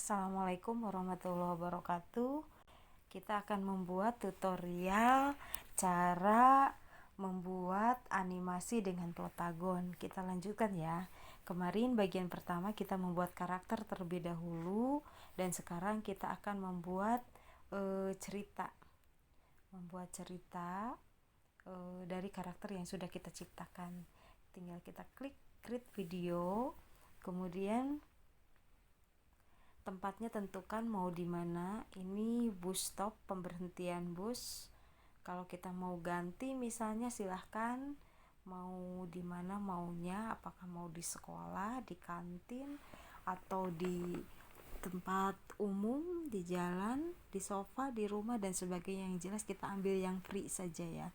Assalamualaikum warahmatullahi wabarakatuh. Kita akan membuat tutorial cara membuat animasi dengan Plotagon. Kita lanjutkan ya. Kemarin bagian pertama kita membuat karakter terlebih dahulu, dan sekarang kita akan membuat cerita. Membuat cerita dari karakter yang sudah kita ciptakan. Tinggal kita klik create video, kemudian tempatnya tentukan mau di mana. Ini bus stop, pemberhentian bus. Kalau kita mau ganti misalnya silahkan, mau di mana maunya, apakah mau di sekolah, di kantin, atau di tempat umum, di jalan, di sofa, di rumah, dan sebagainya. Yang jelas kita ambil yang free saja ya.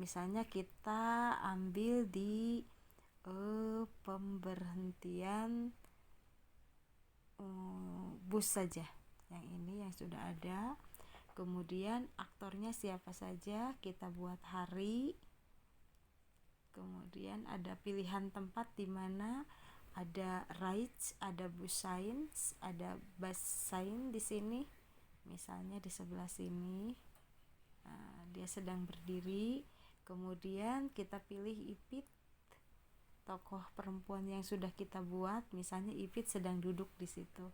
Misalnya kita ambil di pemberhentian bus saja, yang ini yang sudah ada. Kemudian aktornya siapa saja, kita buat hari. Kemudian ada pilihan tempat di mana, ada rides, ada bus signs, ada bus sign di sini. Misalnya di sebelah sini, dia sedang berdiri. Kemudian kita pilih Ipit, tokoh perempuan yang sudah kita buat. Misalnya Ipit sedang duduk di situ.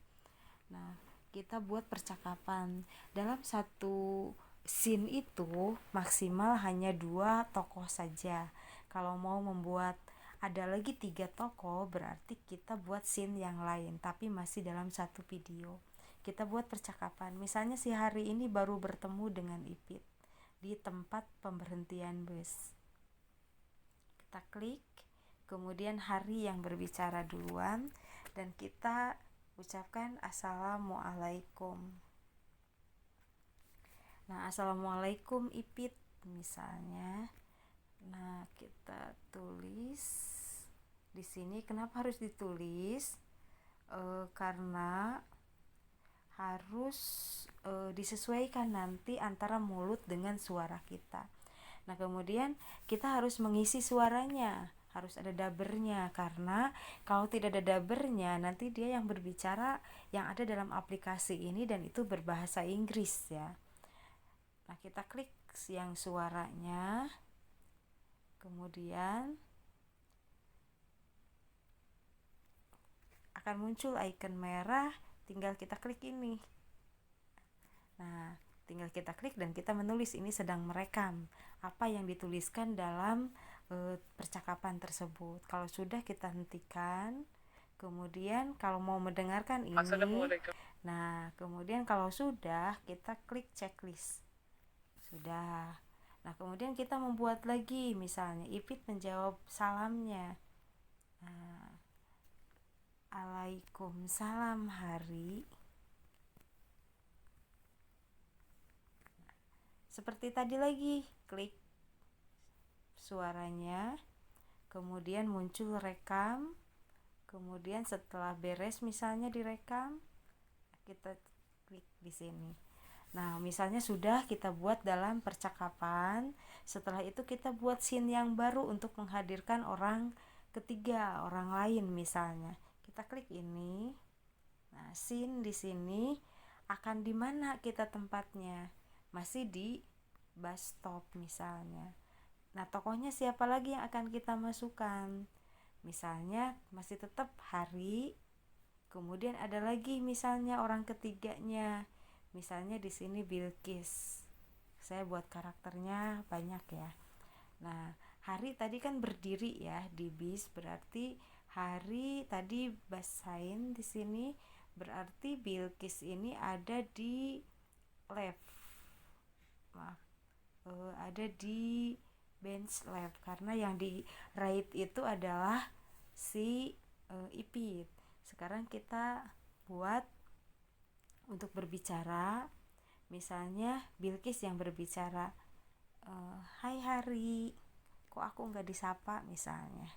Nah, kita buat percakapan. Dalam satu scene itu maksimal hanya 2 tokoh saja. Kalau mau membuat ada lagi 3 tokoh, berarti kita buat scene yang lain, tapi masih dalam satu video. Kita buat percakapan. Misalnya si Hari ini baru bertemu dengan Ipit di tempat pemberhentian bus. Kita klik, kemudian Hari yang berbicara duluan, dan kita ucapkan Assalamualaikum. Nah, Assalamualaikum Ipit misalnya. Nah, kita tulis di sini. Kenapa harus ditulis? Karena harus disesuaikan nanti antara mulut dengan suara kita. Nah, kemudian kita harus mengisi suaranya, harus ada dabernya, karena kalau tidak ada dabernya nanti dia yang berbicara yang ada dalam aplikasi ini, dan itu berbahasa Inggris ya. Nah, kita klik yang suaranya, kemudian akan muncul icon merah, tinggal kita klik ini. Nah, tinggal kita klik dan kita menulis. Ini sedang merekam apa yang dituliskan dalam percakapan tersebut. Kalau sudah, kita hentikan. Kemudian kalau mau mendengarkan ini, nah kemudian kalau sudah, kita klik checklist. Sudah. Nah, kemudian kita membuat lagi, misalnya Ipit menjawab salamnya. Nah, Waalaikumsalam Hari. Seperti tadi lagi, klik suaranya, kemudian muncul rekam. Kemudian setelah beres misalnya direkam, kita klik di sini. Nah, misalnya sudah kita buat dalam percakapan. Setelah itu kita buat scene yang baru untuk menghadirkan orang ketiga, orang lain misalnya. Kita klik ini. Nah, scene di sini akan di mana kita tempatnya? Masih di bus stop misalnya. Nah, tokohnya siapa lagi yang akan kita masukkan? Misalnya masih tetap Hari. Kemudian ada lagi misalnya orang ketiganya. Misalnya di sini Bilqis. Saya buat karakternya banyak ya. Nah, Hari tadi kan berdiri ya di bis, berarti Hari tadi basahin di sini, berarti Bilqis ini ada di left. Maaf, ada di bench left, karena yang di right itu adalah si Ipit. Sekarang kita buat untuk berbicara. Misalnya Bilqis yang berbicara, Hai Hari, kok aku nggak disapa misalnya.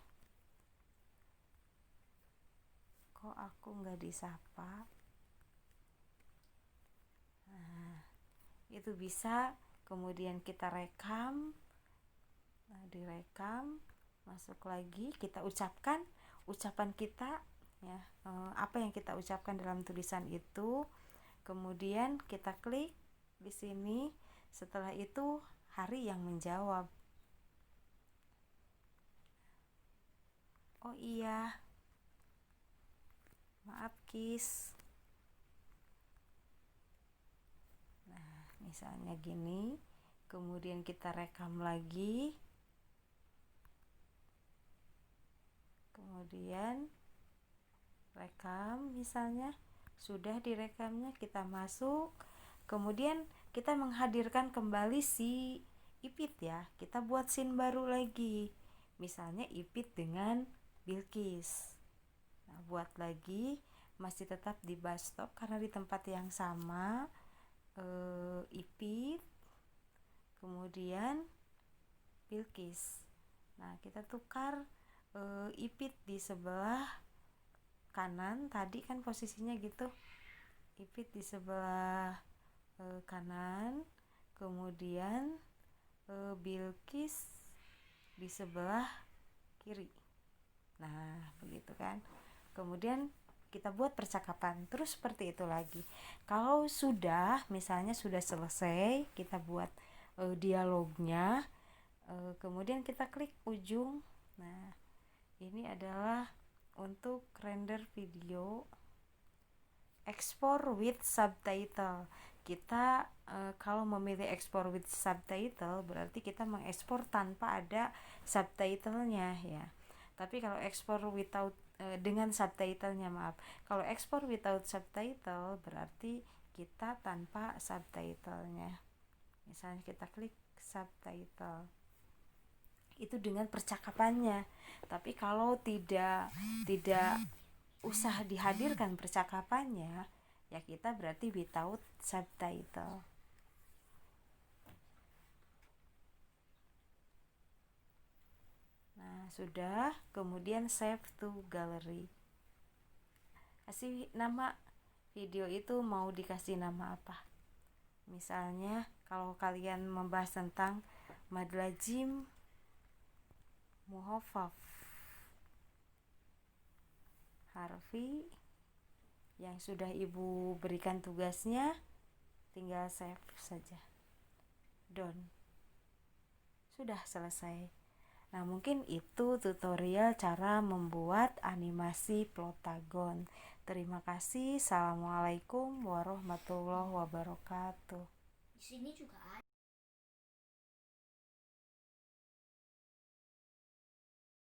Kok aku nggak disapa? Nah, itu bisa. Kemudian kita rekam. Nah, direkam, masuk lagi, kita ucapkan ucapan kita ya, apa yang kita ucapkan dalam tulisan itu. Kemudian kita klik di sini. Setelah itu Hari yang menjawab. Oh iya, maaf Kis. Nah, misalnya gini. Kemudian kita rekam lagi. Kemudian rekam, misalnya sudah direkamnya, kita masuk. Kemudian kita menghadirkan kembali si Ipit ya. Kita buat scene baru lagi. Misalnya Ipit dengan Bilkis. Nah, buat lagi, masih tetap di bus stop karena di tempat yang sama. Ipit, kemudian Bilkis. Nah, kita tukar Ipit di sebelah kanan, tadi kan posisinya gitu. Ipit di sebelah kanan, kemudian Bilkis di sebelah kiri. Nah, begitu kan. Kemudian kita buat percakapan terus seperti itu lagi. Kalau sudah, misalnya sudah selesai, kita buat dialognya. Kemudian kita klik ujung. Nah, ini adalah untuk render video export with subtitle. Kita kalau memilih export with subtitle berarti kita mengekspor tanpa ada subtitlenya ya. Tapi kalau export without dengan subtitlenya, maaf. Kalau export without subtitle berarti kita tanpa subtitlenya. Misalnya kita klik subtitle. Itu dengan percakapannya. Tapi kalau tidak usah dihadirkan percakapannya, ya kita berarti without subtitle. Nah, sudah. Kemudian save to gallery. Kasih nama video itu, mau dikasih nama apa? Misalnya kalau kalian membahas tentang Madlajim Muhafaf Harfi yang sudah ibu berikan tugasnya, tinggal save saja. Done. Sudah selesai. Nah, mungkin itu tutorial cara membuat animasi Plotagon. Terima kasih. Assalamualaikum warahmatullahi wabarakatuh. Di sini juga ada.